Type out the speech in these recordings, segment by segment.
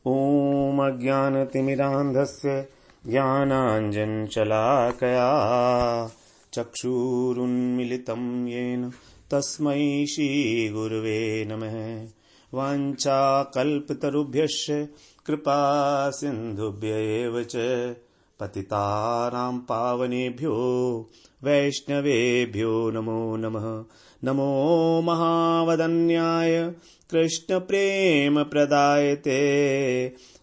ॐ अज्ञानतिमिरान्धस्य ज्ञानाञ्जनशलाकया चक्षुरुन्मिलितं येन तस्मै श्रीगुरवे नमः। वाञ्छाकल्पतरुभ्यश्च कृपा सिन्धुभ्य एव च पतितानां पावनेभ्यो वैष्णवेभ्यो नमो नमः। नमो महावदन्याय कृष्णप्रेमप्रदायते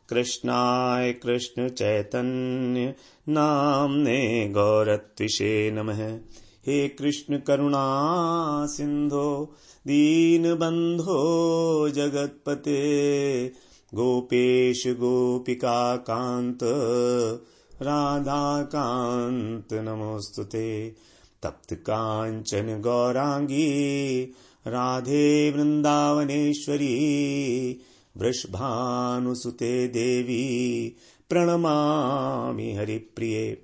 कृष्णाय कृष्णचैतन्य नाम्ने गौरत्विषे नमः। हे कृष्ण करुणा सिन्धो दीनबन्धो जगत्पते गोपेश गोपिकाकान्त राधाकान्त नमोस्तुते। तप्त कांचन गौरांगी राधे वृंदावनेश्वरी वृषभानुसुते देवी प्रणमामि हरिप्रिये।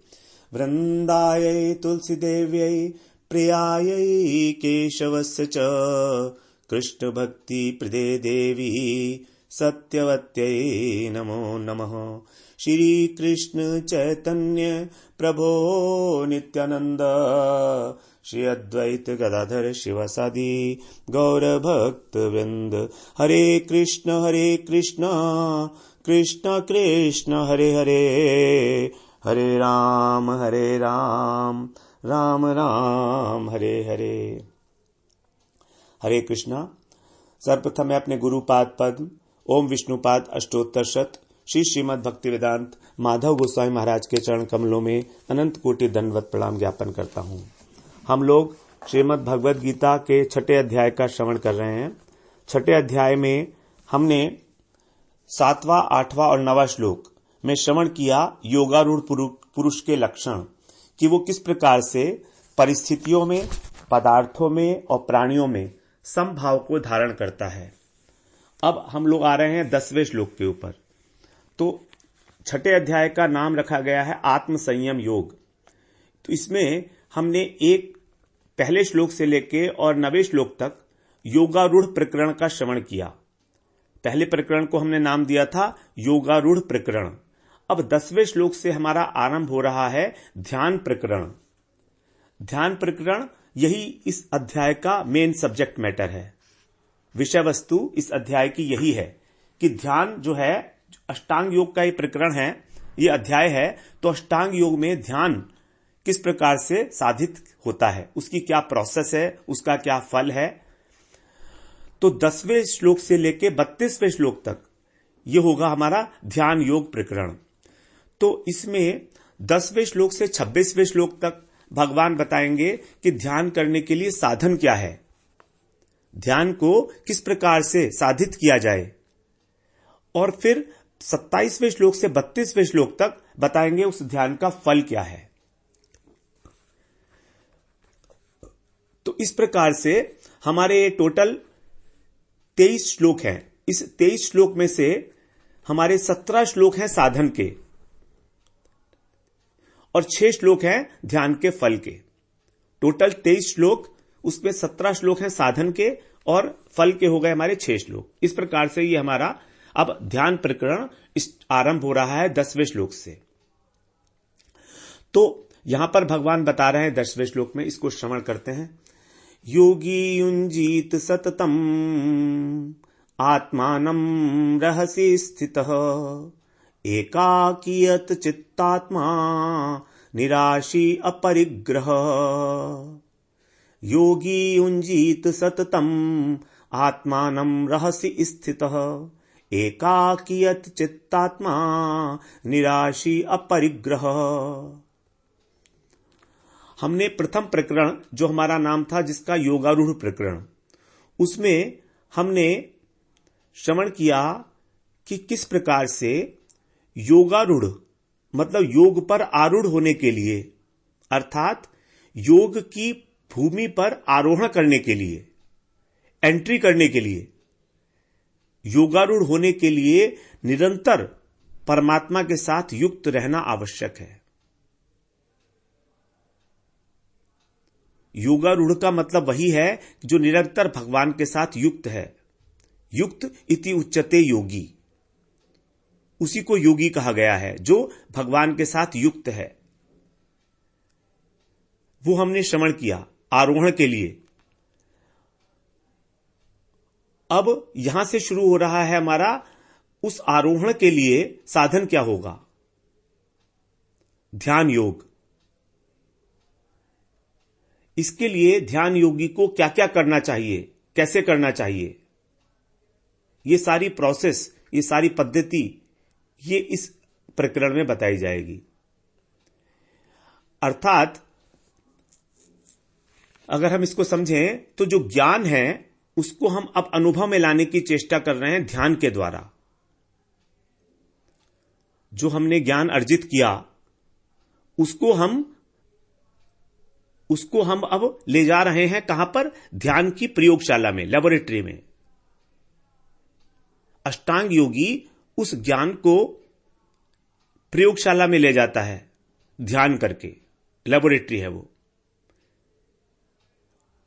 वृंदायै तुलसीदेव्यै प्रियायै केशवस्य च कृष्णभक्तिप्रदे देवी सत्यवत्यै नमो नमः। श्री कृष्ण चैतन्य प्रभो नित्यानंद श्री अद्वैत गदाधर शिवसादि गौर भक्त वृंद। हरे कृष्ण कृष्ण कृष्ण हरे हरे, हरे राम राम राम हरे हरे। हरे कृष्णा। सर्वप्रथम मैं अपने गुरुपाद पद्म ओम विष्णुपाद अष्टोत्तर शत श्री श्रीमद् भक्ति वेदांत माधव गोस्वामी महाराज के चरण कमलों में अनंत कोटि दंडवत प्रणाम ज्ञापन करता हूँ। हम लोग श्रीमद् भगवद गीता के 6ठे अध्याय का श्रवण कर रहे हैं। 6ठे अध्याय में हमने 7वां, 8वां और 9वां श्लोक में श्रवण किया योगारूढ़ पुरुष के लक्षण कि वो किस प्रकार से परिस्थितियों में, पदार्थों में और प्राणियों में समभाव को धारण करता है। अब हम लोग आ रहे हैं 10वें श्लोक के ऊपर। तो 6ठे अध्याय का नाम रखा गया है आत्म संयम योग। तो इसमें हमने एक पहले श्लोक से लेके और 9वें श्लोक तक योगारूढ़ प्रकरण का श्रवण किया। पहले प्रकरण को हमने नाम दिया था योगारूढ़ प्रकरण। अब 10वें श्लोक से हमारा आरंभ हो रहा है ध्यान प्रकरण। ध्यान प्रकरण यही इस अध्याय का मेन सब्जेक्ट मैटर है। विषय वस्तु इस अध्याय की यही है कि ध्यान जो है, अष्टांग योग का ये प्रकरण है, ये अध्याय है। तो अष्टांग योग में ध्यान किस प्रकार से साधित होता है, उसकी क्या प्रोसेस है, उसका क्या फल है। तो 10वें श्लोक से लेके 32वें श्लोक तक ये होगा हमारा ध्यान योग प्रकरण। तो इसमें 10वें श्लोक से 26वें श्लोक तक भगवान बताएंगे कि ध्यान करने के लिए साधन क्या है, ध्यान को किस प्रकार से साधित किया जाए। और फिर 27वें श्लोक से 32वें श्लोक तक बताएंगे उस ध्यान का फल क्या है। तो इस प्रकार से हमारे टोटल 23 श्लोक हैं। इस 23 श्लोक में से हमारे 17 श्लोक हैं साधन के और 6 श्लोक हैं ध्यान के फल के। टोटल 23 श्लोक, उसमें 17 श्लोक हैं साधन के और फल के हो गए हमारे 6 श्लोक। इस प्रकार से ये हमारा अब ध्यान प्रकरण आरंभ हो रहा है 10वें श्लोक से। तो यहां पर भगवान बता रहे हैं 10वें श्लोक में, इसको श्रवण करते हैं। योगी युंजीत सततम आत्मानं रहसि स्थितः एकाकीयत चित्तात्मा निराशी अपरिग्रह। योगी युंजीत सततम आत्मानं रहसि स्थितः एकाकीयत चित्तात्मा निराशी अपरिग्रह। हमने प्रथम प्रकरण जो हमारा नाम था जिसका योगारूढ़ प्रकरण, उसमें हमने श्रवण किया कि किस प्रकार से योगारूढ़ मतलब योग पर आरूढ़ होने के लिए, अर्थात योग की भूमि पर आरोहण करने के लिए, एंट्री करने के लिए, योगारूढ़ होने के लिए निरंतर परमात्मा के साथ युक्त रहना आवश्यक है। योगारूढ़ का मतलब वही है जो निरंतर भगवान के साथ युक्त है। युक्त इति उच्यते योगी। उसी को योगी कहा गया है, जो भगवान के साथ युक्त है। वो हमने श्रवण किया आरोहण के लिए। अब यहां से शुरू हो रहा है हमारा उस आरोहण के लिए साधन क्या होगा? ध्यान योग। इसके लिए ध्यान योगी को क्या क्या करना चाहिए, कैसे करना चाहिए, ये सारी प्रोसेस, ये सारी पद्धति, ये इस प्रकरण में बताई जाएगी। अर्थात अगर हम इसको समझें तो जो ज्ञान है उसको हम अब अनुभव में लाने की चेष्टा कर रहे हैं ध्यान के द्वारा। जो हमने ज्ञान अर्जित किया उसको हम अब ले जा रहे हैं कहां पर? ध्यान की प्रयोगशाला में, लेबोरेटरी में। अष्टांग योगी उस ज्ञान को प्रयोगशाला में ले जाता है ध्यान करके, लेबोरेटरी है वो।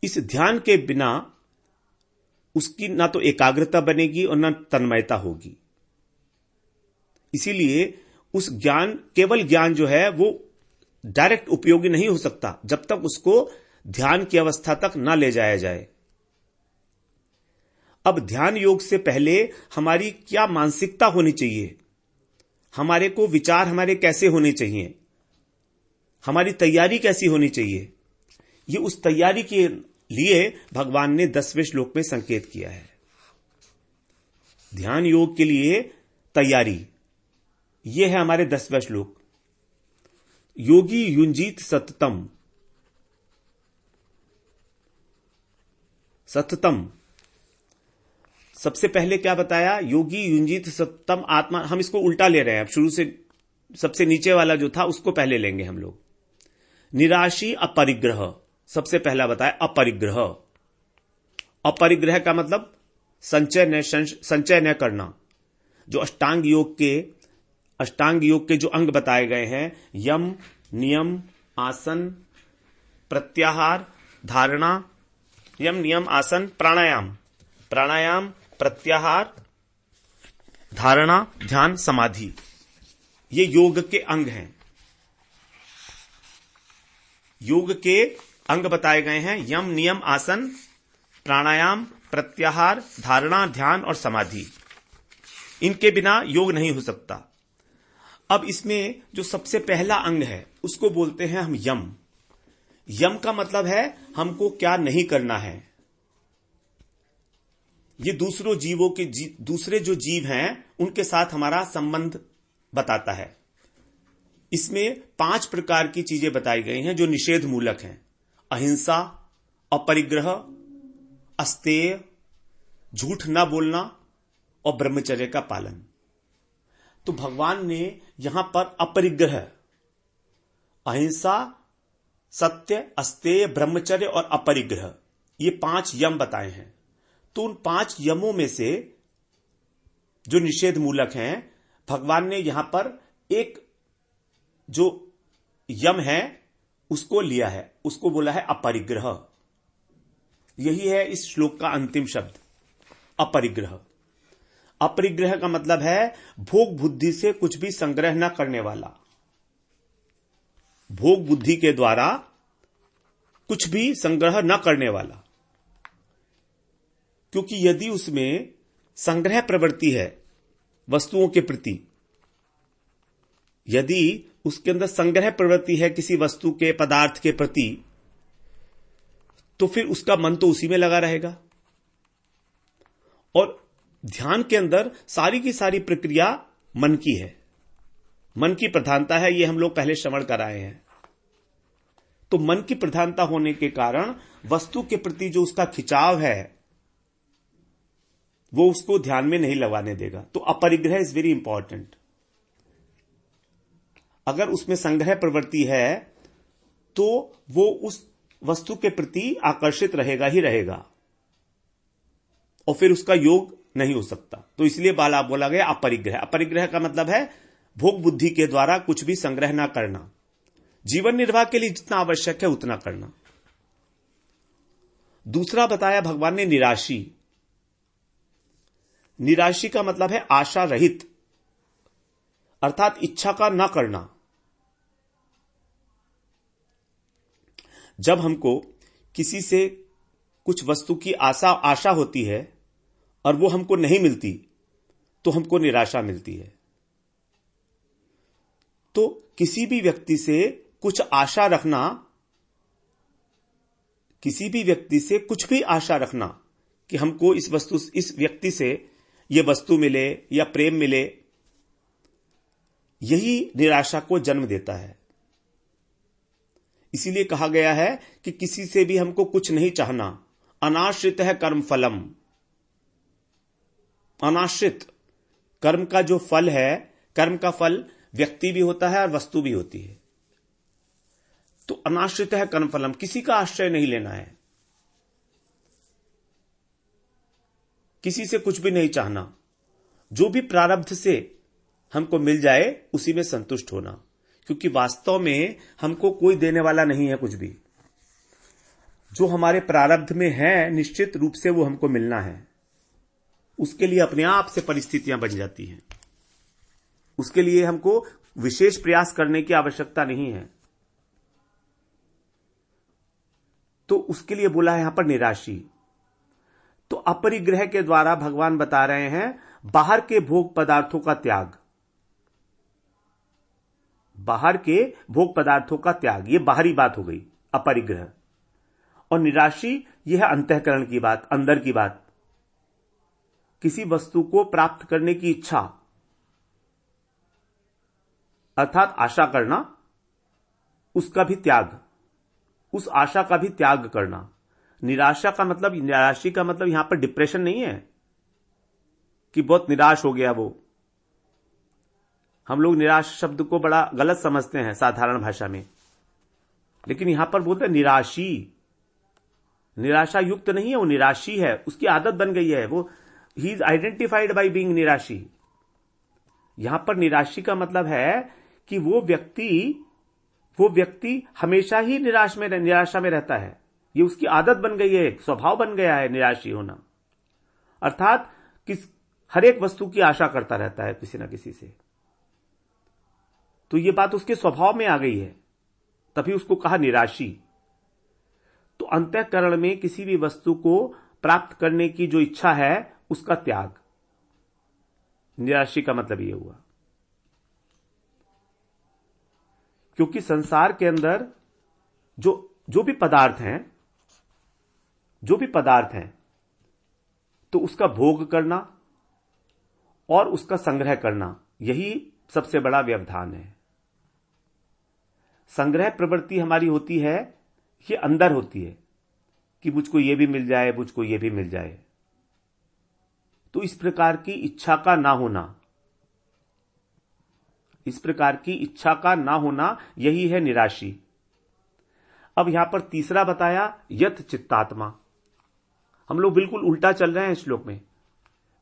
इस ध्यान के बिना उसकी ना तो एकाग्रता बनेगी और ना तन्मयता होगी। इसीलिए उस ज्ञान, केवल ज्ञान जो है वो डायरेक्ट उपयोगी नहीं हो सकता जब तक उसको ध्यान की अवस्था तक ना ले जाया जाए। अब ध्यान योग से पहले हमारी क्या मानसिकता होनी चाहिए, हमारे को विचार हमारे कैसे होने चाहिए, हमारी तैयारी कैसी होनी चाहिए, ये उस तैयारी के लिए भगवान ने 10वें श्लोक में संकेत किया है। ध्यान योग के लिए तैयारी, ये है हमारे 10वां श्लोक। योगी युंजीत सततम। सततम सबसे पहले क्या बताया? योगी युंजीत सततम आत्मा। हम इसको उल्टा ले रहे हैं, अब शुरू से सबसे नीचे वाला जो था उसको पहले लेंगे हम लोग। निराशी अपरिग्रह सबसे पहला बताया, अपरिग्रह। अपरिग्रह का मतलब संचय न करना। जो अष्टांग योग के जो अंग बताए गए हैं, यम, नियम, आसन, प्रत्याहार, धारणा, यम, नियम, आसन, प्राणायाम, प्रत्याहार, धारणा, ध्यान, समाधि, ये योग के अंग हैं। योग के अंग बताए गए हैं यम, नियम, आसन, प्राणायाम, प्रत्याहार, धारणा, ध्यान और समाधि। इनके बिना योग नहीं हो सकता। अब इसमें जो सबसे पहला अंग है उसको बोलते हैं हम यम। यम का मतलब है हमको क्या नहीं करना है। ये दूसरे जो जीव हैं उनके साथ हमारा संबंध बताता है। इसमें 5 प्रकार की चीजें बताई गई हैं जो निषेध मूलक हैं। अहिंसा, अपरिग्रह, अस्तेय, झूठ न बोलना और ब्रह्मचर्य का पालन। तो भगवान ने यहां पर अपरिग्रह, अहिंसा, सत्य, अस्तेय, ब्रह्मचर्य और अपरिग्रह, ये 5 यम बताए हैं। तो उन 5 यमों में से जो निषेध मूलक हैं, भगवान ने यहां पर एक जो यम है उसको लिया है, उसको बोला है अपरिग्रह। यही है इस श्लोक का अंतिम शब्द, अपरिग्रह। अपरिग्रह का मतलब है भोग बुद्धि से कुछ भी संग्रह न करने वाला। भोग बुद्धि के द्वारा कुछ भी संग्रह न करने वाला। क्योंकि यदि उसमें संग्रह प्रवृत्ति है वस्तुओं के प्रति, यदि उसके अंदर संग्रह प्रवृत्ति है किसी वस्तु के, पदार्थ के प्रति, तो फिर उसका मन तो उसी में लगा रहेगा। और ध्यान के अंदर सारी की सारी प्रक्रिया मन की है, मन की प्रधानता है। ये हम लोग पहले श्रवण कराए हैं। तो मन की प्रधानता होने के कारण वस्तु के प्रति जो उसका खिंचाव है वो उसको ध्यान में नहीं लगाने देगा। तो अपरिग्रह इज वेरी इंपॉर्टेंट। अगर उसमें संग्रह प्रवृत्ति है तो वो उस वस्तु के प्रति आकर्षित रहेगा ही रहेगा और फिर उसका योग नहीं हो सकता। तो इसलिए बोला गया अपरिग्रह। अपरिग्रह का मतलब है भोग बुद्धि के द्वारा कुछ भी संग्रह ना करना, जीवन निर्वाह के लिए जितना आवश्यक है उतना करना। दूसरा बताया भगवान ने निराशी। निराशी का मतलब है आशा रहित, अर्थात इच्छा का ना करना। जब हमको किसी से कुछ वस्तु की आशा होती है और वो हमको नहीं मिलती तो हमको निराशा मिलती है। तो किसी भी व्यक्ति से कुछ आशा रखना, किसी भी व्यक्ति से कुछ भी आशा रखना कि हमको इस व्यक्ति से यह वस्तु मिले या प्रेम मिले, यही निराशा को जन्म देता है। इसीलिए कहा गया है कि किसी से भी हमको कुछ नहीं चाहना। अनाश्रित है कर्म फलम। अनाश्रित कर्म का जो फल है, कर्म का फल व्यक्ति भी होता है और वस्तु भी होती है। तो अनाश्रित है कर्म फलम, किसी का आश्रय नहीं लेना है, किसी से कुछ भी नहीं चाहना। जो भी प्रारब्ध से हमको मिल जाए उसी में संतुष्ट होना, क्योंकि वास्तव में हमको कोई देने वाला नहीं है कुछ भी। जो हमारे प्रारब्ध में है निश्चित रूप से वो हमको मिलना है। उसके लिए अपने आप से परिस्थितियां बन जाती हैं। उसके लिए हमको विशेष प्रयास करने की आवश्यकता नहीं है। तो उसके लिए बोला है यहां पर निराशी। तो अपरिग्रह के द्वारा भगवान बता रहे हैं बाहर के भोग पदार्थों का त्याग। बाहर के भोग पदार्थों का त्याग, यह बाहरी बात हो गई अपरिग्रह। और निराशी यह है अंतःकरण की बात, अंदर की बात। किसी वस्तु को प्राप्त करने की इच्छा अर्थात आशा करना, उसका भी त्याग, उस आशा का भी त्याग करना। निराशा का मतलब, निराशी का मतलब यहां पर डिप्रेशन नहीं है कि बहुत निराश हो गया वो। हम लोग निराश शब्द को बड़ा गलत समझते हैं साधारण भाषा में, लेकिन यहां पर बोलते हैं निराशी। निराशा युक्त नहीं है, वो निराशी है, उसकी आदत बन गई है, वो ही इज आइडेंटिफाइड बाय बीइंग निराशी। यहां पर निराशी का मतलब है कि वो व्यक्ति हमेशा ही निराशा में रहता है। ये उसकी आदत बन गई है, स्वभाव बन गया है निराशी होना। अर्थात हर एक वस्तु की आशा करता रहता है किसी ना किसी से। तो ये बात उसके स्वभाव में आ गई है, तभी उसको कहा निराशी। तो अंतःकरण में किसी भी वस्तु को प्राप्त करने की जो इच्छा है उसका त्याग, निराशी का मतलब यह हुआ। क्योंकि संसार के अंदर जो भी पदार्थ हैं तो उसका भोग करना और उसका संग्रह करना, यही सबसे बड़ा व्यवधान है। संग्रह प्रवृत्ति हमारी होती है, ये अंदर होती है कि मुझको ये भी मिल जाए, मुझको ये भी मिल जाए। तो इस प्रकार की इच्छा का ना होना, इस प्रकार की इच्छा का ना होना, यही है निराशी। अब यहां पर तीसरा बताया यत चित्तात्मा। हम लोग बिल्कुल उल्टा चल रहे हैं इस श्लोक में।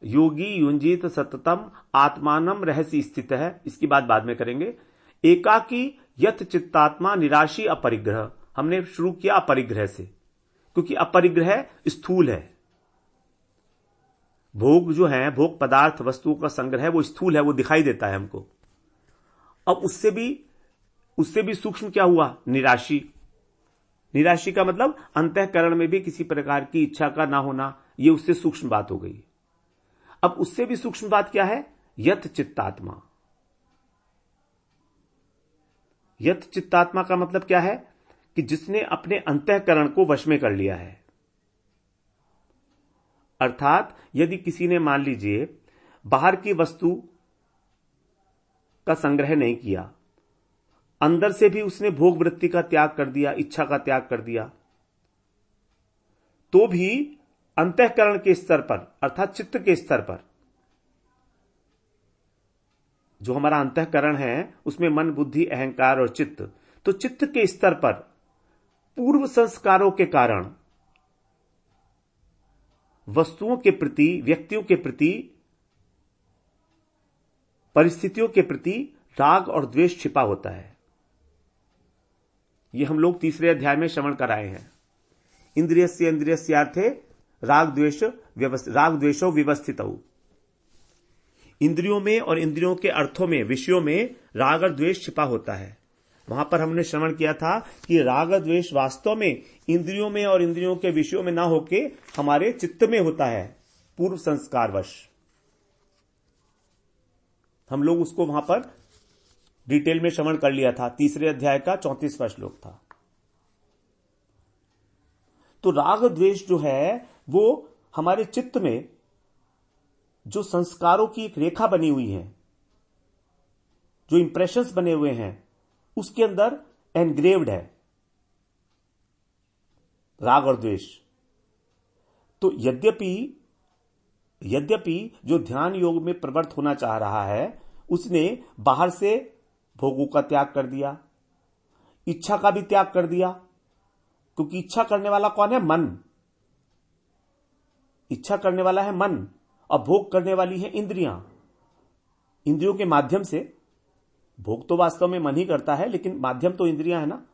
योगी युंजित सततम आत्मानम रहस्य स्थित है, इसकी बात बाद में करेंगे। एकाकी यत चित्तात्मा निराशी अपरिग्रह। हमने शुरू किया अपरिग्रह से, क्योंकि अपरिग्रह स्थूल है। भोग जो है, भोग पदार्थ वस्तुओं का संग्रह, वो स्थूल है, वो दिखाई देता है हमको। अब उससे भी सूक्ष्म क्या हुआ? निराशी। निराशी का मतलब अंतःकरण में भी किसी प्रकार की इच्छा का ना होना, ये उससे सूक्ष्म बात हो गई। अब उससे भी सूक्ष्म बात क्या है? यत चित्तात्मा। यत चित्तात्मा का मतलब क्या है? कि जिसने अपने अंतःकरण को वश में कर लिया है। अर्थात यदि किसी ने, मान लीजिए, बाहर की वस्तु का संग्रह नहीं किया, अंदर से भी उसने भोग वृत्ति का त्याग कर दिया, इच्छा का त्याग कर दिया, तो भी अंतःकरण के स्तर पर अर्थात चित्त के स्तर पर, जो हमारा अंतःकरण है उसमें मन, बुद्धि, अहंकार और चित्त, तो चित्त के स्तर पर पूर्व संस्कारों के कारण वस्तुओं के प्रति, व्यक्तियों के प्रति, परिस्थितियों के प्रति राग और द्वेष छिपा होता है। यह हम लोग तीसरे अध्याय में श्रवण कराए हैं। इंद्रियस्य इंद्रियस्यार्थे राग द्वेषो व्यवस्थितौ। इंद्रियों में और इंद्रियों के अर्थों में, विषयों में राग और द्वेष छिपा होता है। वहां पर हमने श्रवण किया था कि राग और द्वेष वास्तव में इंद्रियों में और इंद्रियों के विषयों में ना होके हमारे चित्त में होता है, पूर्व संस्कारवश। हम लोग उसको वहां पर डिटेल में श्रवण कर लिया था, 3 अध्याय का 34वां श्लोक था। तो राग द्वेष जो है वो हमारे चित्त में जो संस्कारों की एक रेखा बनी हुई है, जो इंप्रेशंस बने हुए हैं, उसके अंदर एनग्रेव्ड है राग और द्वेष। तो यद्यपि जो ध्यान योग में प्रवृत्त होना चाह रहा है उसने बाहर से भोगों का त्याग कर दिया, इच्छा का भी त्याग कर दिया, क्योंकि इच्छा करने वाला कौन है? मन। इच्छा करने वाला है मन और भोग करने वाली है इंद्रियां। इंद्रियों के माध्यम से भोग तो वास्तव में मन ही करता है, लेकिन माध्यम तो इंद्रियां है ना।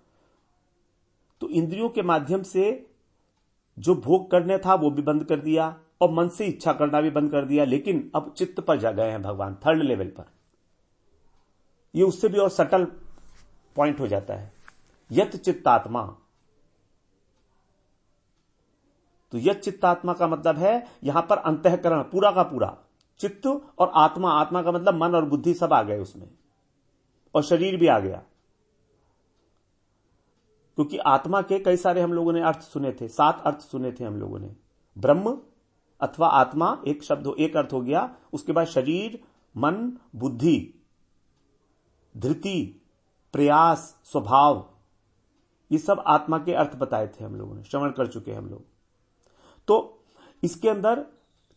तो इंद्रियों के माध्यम से जो भोग करने था वो भी बंद कर दिया और मन से इच्छा करना भी बंद कर दिया। लेकिन अब चित्त पर जा गए हैं भगवान, 3rd लेवल पर। ये उससे भी और सटल पॉइंट हो जाता है, यत चित्तात्मा। तो यत चित्तात्मा का मतलब है यहां पर अंतःकरण पूरा का पूरा, चित्त और आत्मा। आत्मा का मतलब मन और बुद्धि सब आ गए उसमें, और शरीर भी आ गया। क्योंकि आत्मा के कई सारे हम लोगों ने अर्थ सुने थे, 7 अर्थ सुने थे हम लोगों ने। ब्रह्म अथवा आत्मा एक शब्द, एक अर्थ हो गया। उसके बाद शरीर, मन, बुद्धि, धृति, प्रयास, स्वभाव, ये सब आत्मा के अर्थ बताए थे हम लोगों ने, श्रवण कर चुके हम लोग। तो इसके अंदर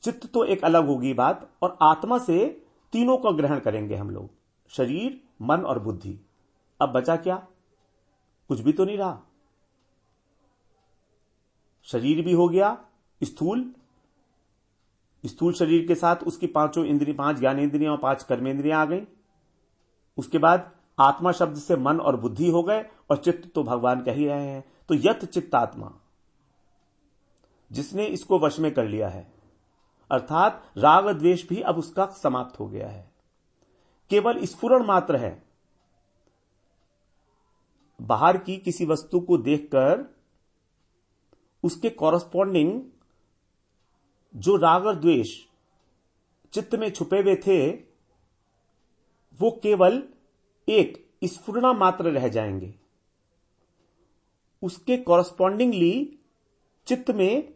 चित्त तो एक अलग होगी बात, और आत्मा से तीनों को ग्रहण करेंगे हम लोग, शरीर, मन और बुद्धि। अब बचा क्या? कुछ भी तो नहीं रहा। शरीर भी हो गया स्थूल, स्थूल शरीर के साथ उसकी 5 इंद्रियां, 5 ज्ञानेंद्रियां और 5 कर्मेंद्रियां आ गई। उसके बाद आत्मा शब्द से मन और बुद्धि हो गए, और चित्त तो भगवान कह ही रहे हैं। तो यत चित्तात्मा, जिसने इसको वश में कर लिया है, अर्थात राग द्वेष भी अब उसका समाप्त हो गया है, केवल स्फुरण मात्र है। बाहर की किसी वस्तु को देखकर उसके कॉरस्पॉन्डिंग जो राग और द्वेष चित्त में छुपे हुए थे वो केवल एक स्फुरणा मात्र रह जाएंगे। उसके कॉरस्पॉन्डिंगली चित्त में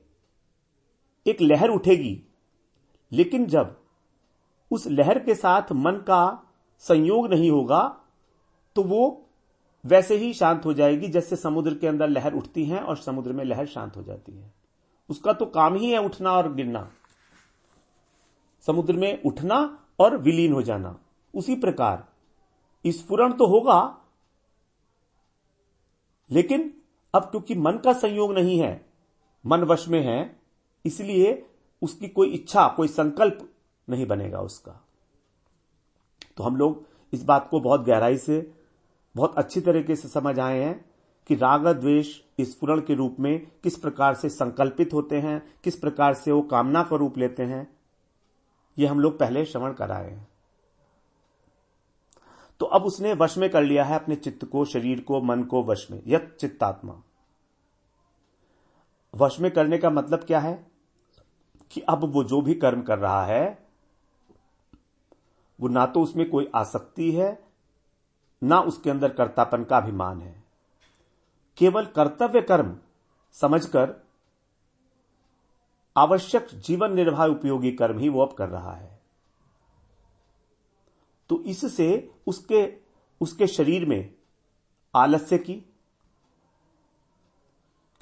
एक लहर उठेगी, लेकिन जब उस लहर के साथ मन का संयोग नहीं होगा तो वो वैसे ही शांत हो जाएगी जैसे समुद्र के अंदर लहर उठती है और समुद्र में लहर शांत हो जाती है। उसका तो काम ही है उठना और गिरना, समुद्र में उठना और विलीन हो जाना। उसी प्रकार स्फुरण तो होगा, लेकिन अब क्योंकि मन का संयोग नहीं है, मन वश में है, इसलिए उसकी कोई इच्छा, कोई संकल्प नहीं बनेगा उसका। तो हम लोग इस बात को बहुत गहराई से, बहुत अच्छी तरीके से समझ आए हैं कि राग द्वेष स्फुरण के रूप में किस प्रकार से संकल्पित होते हैं, किस प्रकार से वो कामना का रूप लेते हैं, ये हम लोग पहले श्रवण कराए हैं। तो अब उसने वश में कर लिया है अपने चित्त को, शरीर को, मन को वश में, यत चित्तात्मा। वश में करने का मतलब क्या है कि अब वो जो भी कर्म कर रहा है वो ना तो उसमें कोई आसक्ति है, ना उसके अंदर कर्तापन का अभिमान है। केवल कर्तव्य कर्म समझकर आवश्यक जीवन निर्वाह उपयोगी कर्म ही वो अब कर रहा है। तो इससे उसके शरीर में आलस्य की,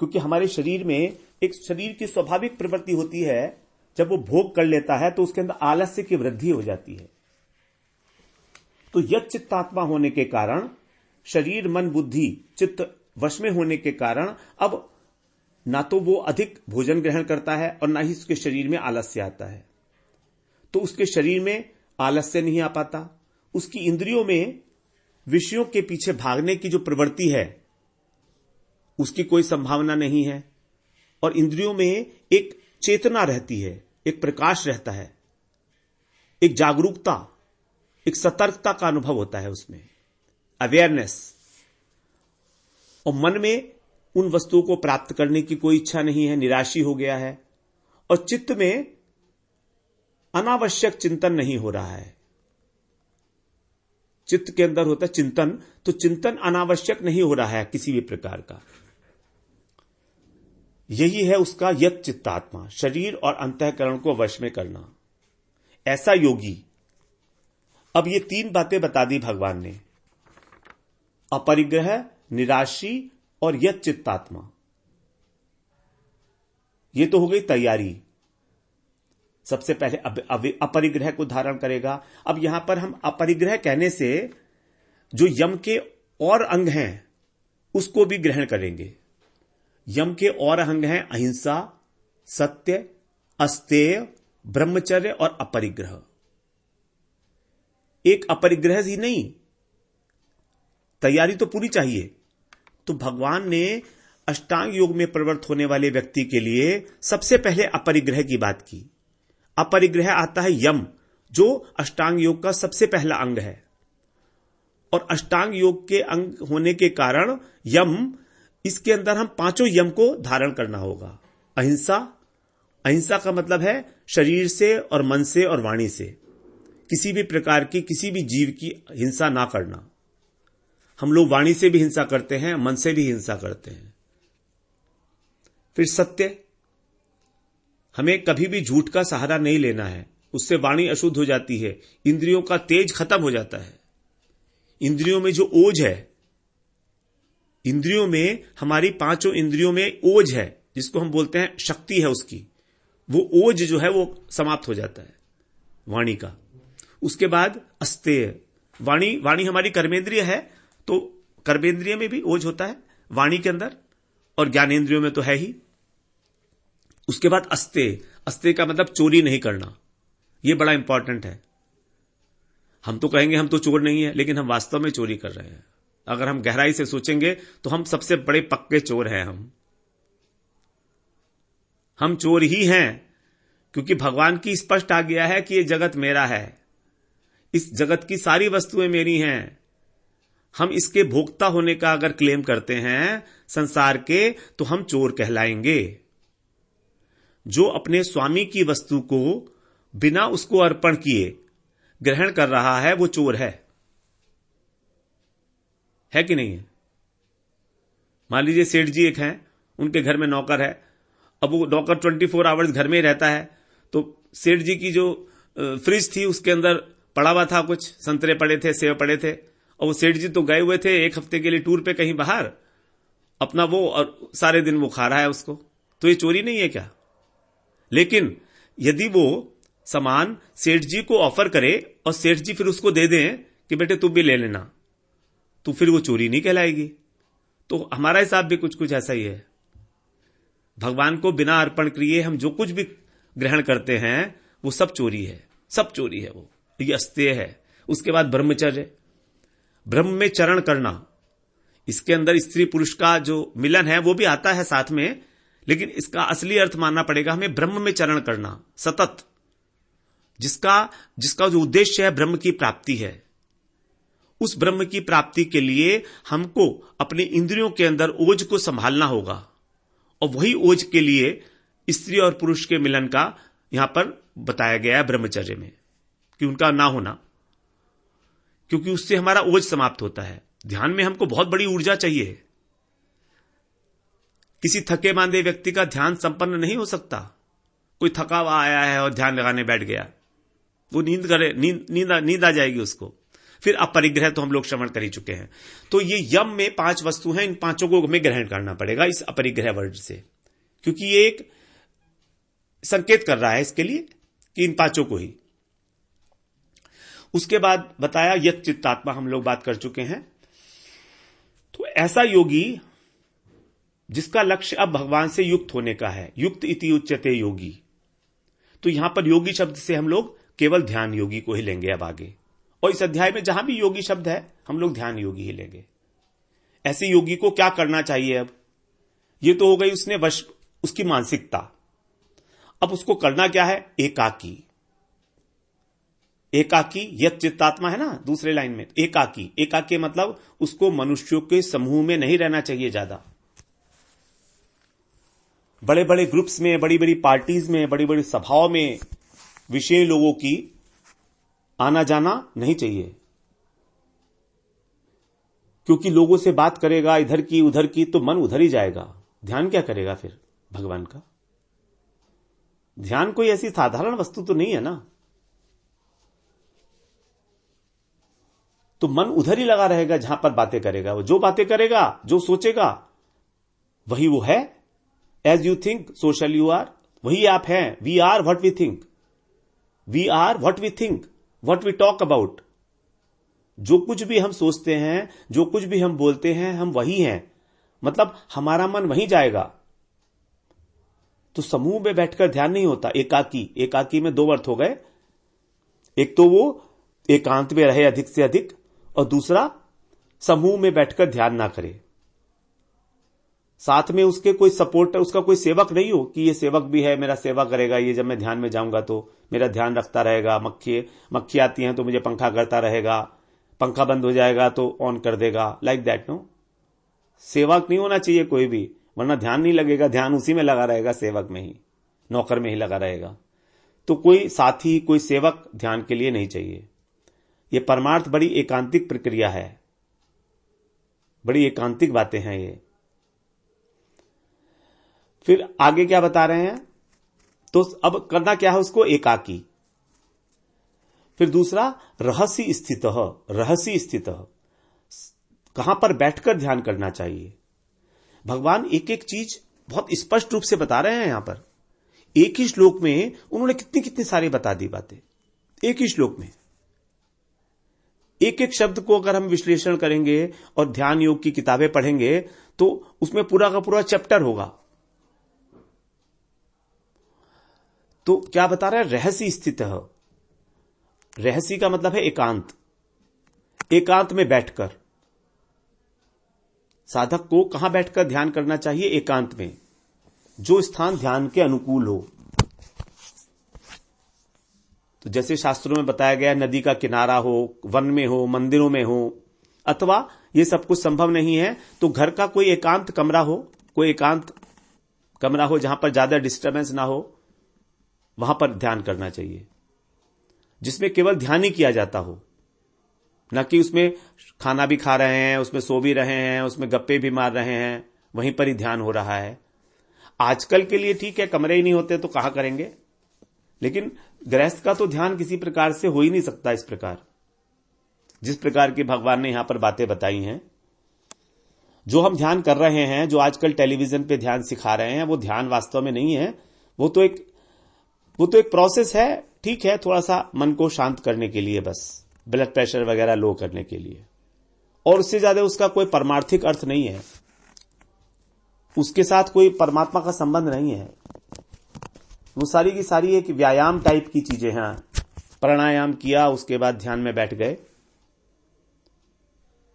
क्योंकि हमारे शरीर में एक शरीर की स्वाभाविक प्रवृत्ति होती है, जब वो भोग कर लेता है तो उसके अंदर आलस्य की वृद्धि हो जाती है। तो यत चित्तात्मा होने के कारण, शरीर, मन, बुद्धि, चित्त वश में होने के कारण अब ना तो वो अधिक भोजन ग्रहण करता है और ना ही उसके शरीर में आलस्य आता है। तो उसके शरीर में आलस्य नहीं आ पाता, उसकी इंद्रियों में विषयों के पीछे भागने की जो प्रवृत्ति है उसकी कोई संभावना नहीं है, और इंद्रियों में एक चेतना रहती है, एक प्रकाश रहता है। एक जागरूकता, एक सतर्कता का अनुभव होता है उसमें, अवेयरनेस। और मन में उन वस्तुओं को प्राप्त करने की कोई इच्छा नहीं है, निराशी हो गया है, और चित्त में अनावश्यक चिंतन नहीं हो रहा है। चित्त के अंदर होता चिंतन, तो चिंतन अनावश्यक नहीं हो रहा है किसी भी प्रकार का। यही है उसका यत चित्तात्मा, शरीर और अंतःकरण को वश में करना। ऐसा योगी, अब ये तीन बातें बता दी भगवान ने, अपरिग्रह, निराशी और यत चित्तात्मा। ये तो हो गई तैयारी। सबसे पहले अपरिग्रह को धारण करेगा। अब यहां पर हम अपरिग्रह कहने से जो यम के और अंग हैं उसको भी ग्रहण करेंगे। यम के और अंग हैं अहिंसा, सत्य, अस्तेय, ब्रह्मचर्य और अपरिग्रह। एक अपरिग्रह ही नहीं, तैयारी तो पूरी चाहिए। तो भगवान ने अष्टांग योग में प्रवृत्त होने वाले व्यक्ति के लिए सबसे पहले अपरिग्रह की बात की। अपरिग्रह आता है यम, जो अष्टांग योग का सबसे पहला अंग है। और अष्टांग योग के अंग होने के कारण यम, इसके अंदर हम पांचों यम को धारण करना होगा। अहिंसा, अहिंसा का मतलब है शरीर से और मन से और वाणी से किसी भी प्रकार की, किसी भी जीव की हिंसा ना करना। हम लोग वाणी से भी हिंसा करते हैं, मन से भी हिंसा करते हैं। फिर सत्य, हमें कभी भी झूठ का सहारा नहीं लेना है, उससे वाणी अशुद्ध हो जाती है, इंद्रियों का तेज खत्म हो जाता है। इंद्रियों में जो ओज है, इंद्रियों में, हमारी पांचों इंद्रियों में ओज है, जिसको हम बोलते हैं शक्ति है उसकी, वो ओज जो है वो समाप्त हो जाता है वाणी का। उसके बाद अस्तेय, वाणी हमारी कर्मेंद्रिय है, तो कर्मेंद्रिय में भी ओज होता है वाणी के अंदर, और ज्ञानेंद्रियों में तो है ही। उसके बाद अस्तेय, अस्तेय का मतलब चोरी नहीं करना। यह बड़ा इंपॉर्टेंट है। हम तो कहेंगे हम तो चोर नहीं है, लेकिन हम वास्तव में चोरी कर रहे हैं। अगर हम गहराई से सोचेंगे तो हम सबसे बड़े पक्के चोर हैं। हम चोर ही हैं, क्योंकि भगवान की स्पष्ट आ गया है कि यह जगत मेरा है, इस जगत की सारी वस्तुएं मेरी हैं। हम इसके भोक्ता होने का अगर क्लेम करते हैं संसार के, तो हम चोर कहलाएंगे। जो अपने स्वामी की वस्तु को बिना उसको अर्पण किए ग्रहण कर रहा है, वो चोर है कि नहीं है? मान लीजिए सेठ जी एक हैं, उनके घर में नौकर है। अब वो नौकर 24 आवर्स घर में ही रहता है, तो सेठ जी की जो फ्रिज थी उसके अंदर पड़ा हुआ था, कुछ संतरे पड़े थे, सेब पड़े थे, और वो सेठ जी तो गए हुए थे एक हफ्ते के लिए टूर पे कहीं बाहर, अपना वो, और सारे दिन वो खा रहा है उसको। तो ये चोरी नहीं है क्या? लेकिन यदि वो सामान सेठ जी को ऑफर करे और सेठ जी फिर उसको दे दें कि बेटे तू भी ले लेना, तो फिर वो चोरी नहीं कहलाएगी। तो हमारा हिसाब भी कुछ कुछ ऐसा ही है। भगवान को बिना अर्पण किए हम जो कुछ भी ग्रहण करते हैं वो सब चोरी है, सब चोरी है। वो ये अस्तेय है। उसके बाद ब्रह्मचर्य, ब्रह्म में चरण करना। इसके अंदर स्त्री पुरुष का जो मिलन है वो भी आता है साथ में, लेकिन इसका असली अर्थ मानना पड़ेगा हमें ब्रह्म में चरण करना सतत, जिसका जो उद्देश्य है ब्रह्म की प्राप्ति है। उस ब्रह्म की प्राप्ति के लिए हमको अपने इंद्रियों के अंदर ओज को संभालना होगा, और वही ओज के लिए स्त्री और पुरुष के मिलन का यहां पर बताया गया है ब्रह्मचर्य में, कि उनका ना होना, क्योंकि उससे हमारा ओज समाप्त होता है। ध्यान में हमको बहुत बड़ी ऊर्जा चाहिए। किसी थके मांदे व्यक्ति का ध्यान संपन्न नहीं हो सकता। कोई थका हुआ आया है और ध्यान लगाने बैठ गया, वो नींद आ जाएगी उसको। फिर अपरिग्रह तो हम लोग श्रवण कर ही चुके हैं। तो ये यम में 5 वस्तु हैं, इन 5 को हमें ग्रहण करना पड़ेगा इस अपरिग्रह वर्ड से, क्योंकि ये एक संकेत कर रहा है इसके लिए कि इन 5 को ही। उसके बाद बताया यत चित्तात्मा, हम लोग बात कर चुके हैं। तो ऐसा योगी जिसका लक्ष्य अब भगवान से युक्त होने का है, युक्त इति उच्यते योगी। तो यहां पर योगी शब्द से हम लोग केवल ध्यान योगी को ही लेंगे अब आगे, और इस अध्याय में जहां भी योगी शब्द है हम लोग ध्यान योगी ही लेंगे। ऐसे योगी को क्या करना चाहिए? अब ये तो हो गई उसने उसकी मानसिकता। अब उसको करना क्या है? एकाकी। एकाकी यत चित्तात्मा है ना दूसरे लाइन में। एकाकी, एकाकी मतलब उसको मनुष्यों के समूह में नहीं रहना चाहिए ज्यादा। बड़े बड़े ग्रुप्स में, बड़ी बड़ी पार्टीज में, बड़ी बड़ी सभाओं में विषय लोगों की आना जाना नहीं चाहिए, क्योंकि लोगों से बात करेगा इधर की उधर की तो मन उधर ही जाएगा। ध्यान क्या करेगा फिर भगवान का? ध्यान कोई ऐसी साधारण वस्तु तो नहीं है ना। तो मन उधर ही लगा रहेगा जहां पर बातें करेगा। वो जो बातें करेगा, जो सोचेगा, वही वो है। As you think so shall you are, वही आप हैं। We are what we think, we are what we think, what we talk about. जो कुछ भी हम सोचते हैं, जो कुछ भी हम बोलते हैं, हम वही हैं। मतलब हमारा मन वहीं जाएगा। तो समूह में बैठकर ध्यान नहीं होता। एकाकी, एकाकी में दो अर्थ हो गए। एक तो वो एकांत में रहे अधिक से अधिक, और दूसरा समूह में बैठकर ध्यान ना करे। साथ में उसके कोई सपोर्टर, उसका कोई सेवक नहीं हो कि ये सेवक भी है, मेरा सेवा करेगा, ये जब मैं ध्यान में जाऊंगा तो मेरा ध्यान रखता रहेगा। मक्खी आती हैं तो मुझे पंखा करता रहेगा, पंखा बंद हो जाएगा तो ऑन कर देगा। Like that no. सेवक नहीं होना चाहिए कोई भी, वरना ध्यान नहीं लगेगा। ध्यान उसी में लगा रहेगा, सेवक में ही, नौकर में ही लगा रहेगा। तो कोई साथी, कोई सेवक ध्यान के लिए नहीं चाहिए। यह परमार्थ बड़ी एकांतिक प्रक्रिया है, बड़ी एकांतिक बातें हैं ये। फिर आगे क्या बता रहे हैं? तो अब करना क्या है उसको? एकाकी। फिर दूसरा रहस्य स्थित, रहस्य स्थित, कहां पर बैठकर ध्यान करना चाहिए। भगवान एक एक चीज बहुत स्पष्ट रूप से बता रहे हैं। यहां पर एक ही श्लोक में उन्होंने कितनी कितनी सारी बता दी बातें। एक ही श्लोक में एक एक शब्द को अगर हम विश्लेषण करेंगे और ध्यान योग की किताबें पढ़ेंगे तो उसमें पूरा का पूरा चैप्टर होगा। तो क्या बता रहा है? रहस्य स्थित है। रहस्य का मतलब है एकांत। एकांत में बैठकर साधक को कहां बैठकर ध्यान करना चाहिए? एकांत में, जो स्थान ध्यान के अनुकूल हो। तो जैसे शास्त्रों में बताया गया, नदी का किनारा हो, वन में हो, मंदिरों में हो, अथवा ये सब कुछ संभव नहीं है तो घर का कोई एकांत कमरा हो, कोई एकांत कमरा हो जहां पर ज्यादा डिस्टर्बेंस ना हो, वहां पर ध्यान करना चाहिए, जिसमें केवल ध्यान ही किया जाता हो, न कि उसमें खाना भी खा रहे हैं, उसमें सो भी रहे हैं, उसमें गप्पे भी मार रहे हैं, वहीं पर ही ध्यान हो रहा है। आजकल के लिए ठीक है, कमरे ही नहीं होते तो कहां करेंगे, लेकिन गृहस्थ का तो ध्यान किसी प्रकार से हो ही नहीं सकता इस प्रकार, जिस प्रकार की भगवान ने यहां पर बातें बताई हैं। जो हम ध्यान कर रहे हैं, जो आजकल टेलीविजन पे ध्यान सिखा रहे हैं, वो ध्यान वास्तव में नहीं है। वो तो एक प्रोसेस है। ठीक है, थोड़ा सा मन को शांत करने के लिए, बस ब्लड प्रेशर वगैरह लो करने के लिए, और उससे ज्यादा उसका कोई परमार्थिक अर्थ नहीं है। उसके साथ कोई परमात्मा का संबंध नहीं है। वो सारी की सारी एक व्यायाम टाइप की चीजें हैं। प्राणायाम किया, उसके बाद ध्यान में बैठ गए।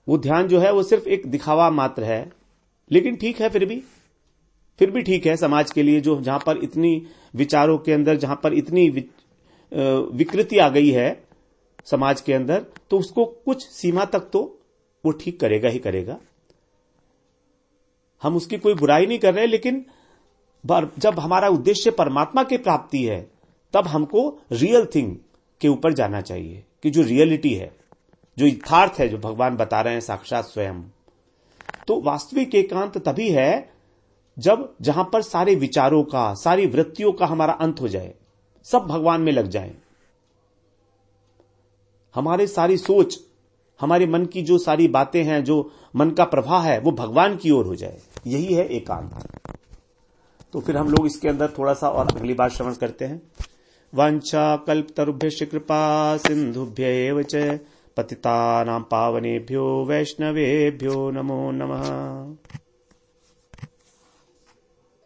वो ध्यान जो है वो सिर्फ एक दिखावा मात्र है, लेकिन ठीक है, फिर भी ठीक है समाज के लिए, जो जहां पर इतनी विचारों के अंदर, जहां पर इतनी विकृति आ गई है समाज के अंदर, तो उसको कुछ सीमा तक तो वो ठीक करेगा ही करेगा। हम उसकी कोई बुराई नहीं कर रहे, लेकिन जब हमारा उद्देश्य परमात्मा की प्राप्ति है, तब हमको रियल थिंग के ऊपर जाना चाहिए, कि जो रियलिटी है, जो यथार्थ है, जो भगवान बता रहे हैं साक्षात स्वयं। तो वास्तविक एकांत तभी है जहां पर सारे विचारों का, सारी वृत्तियों का हमारा अंत हो जाए, सब भगवान में लग जाए। हमारी सारी सोच, हमारे मन की जो सारी बातें हैं, जो मन का प्रवाह है, वो भगवान की ओर हो जाए। यही है एकांत। तो फिर हम लोग इसके अंदर थोड़ा सा और अगली बार श्रवण करते हैं। वांछा कल्पतरुभ्यश्च कृपा सिंधुभ्यैव च पतितानां पावनेभ्यो वैष्णवेभ्यो नमो नमः।